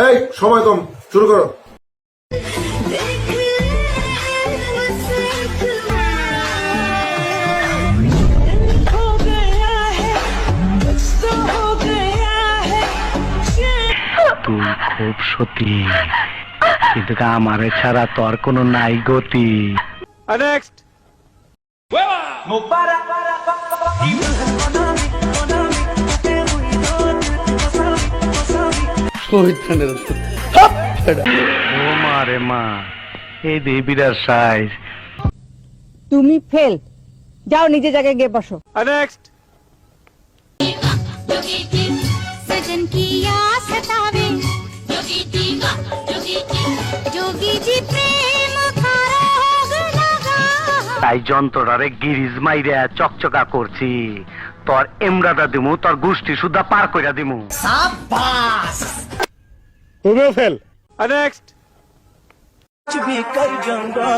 এই সময় কম, শুরু করো। তুই খুব সতী, কিন্তু আমারে ছাড়া তোর কোনো নাই গতি। নেক্সট। ও মা রে মা, এই দেবীরার সাইজ। তুমি ফেল, যাও নিজে জায়গায় গিয়ে বসো। নেক্সট। सजन की आस सतावे जोगी जी प्रेम का रोग लगा। তাই যন্ত্রটারে গিরিজ মাইরে চকচকা করছি, তোর এমরাটা দিমু, তোর গোষ্ঠী সুদ্ধা পার কইরা দিমু। তুমিও ফেল। নেক্সট। भी कर जाऊंगा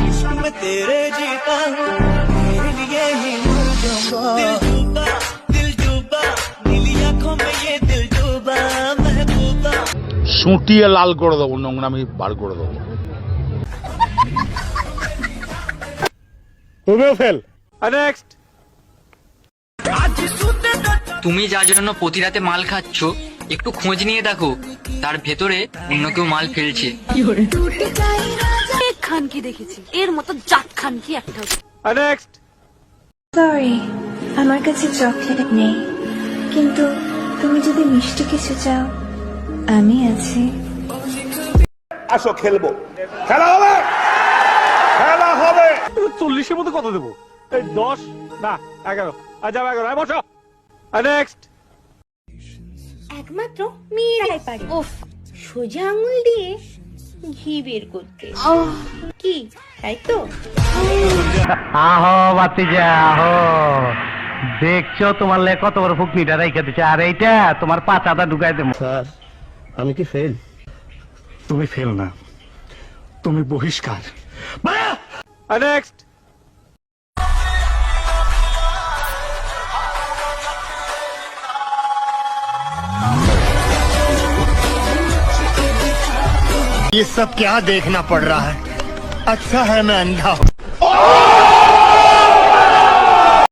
इश्क में तेरे जीता हूँ तेरे लिए ही मर जाऊंगा दिल डूबा नीली आंखों में ये दिल डूबा महबूबा সুটিয়ে লাল করে দেবো, নোংরামি বার করে দেবো। তুমিও ফেল। নেক্সট। তুমি যার জন্য প্রতি রাতে মাল খাচ্ছ, একটু খোঁজ নিয়ে দেখো তার ভেতরে অন্য কেউ মাল ফেলছে। খানকে দেখেছি, এর মতো জাত খানকি একটা। নেক্সট। সরি, আমার কাছে চকলেট নেই, কিন্তু তুমি যদি মিষ্টি কিছু চাও আমি আছি। আসো খেলবো, খেলা হবে, খেলা হবে। 40-এর মধ্যে কত দেবো? এই 10 না 11। যাও 11। বসো। নেক্সট। একমাত্র মেয়েরাই পারে ওফ সোজা আঙুল দিয়ে ঘি বের করতে। কি তাই তো? আহো বাতিজা আহো, দেখছো তোমার লে কত বড় ফুকনিটা রাইখা দিচ্ছে, আর এইটা তোমার পাচাটা ঢুকাই দেবো। স্যার, আমি কি ফেল? তুমি ফেল না, তুমি বহিষ্কার। নেক্সট। ये सब क्या देखना पड़ रहा है? अच्छा है मैं अंधा हूँ।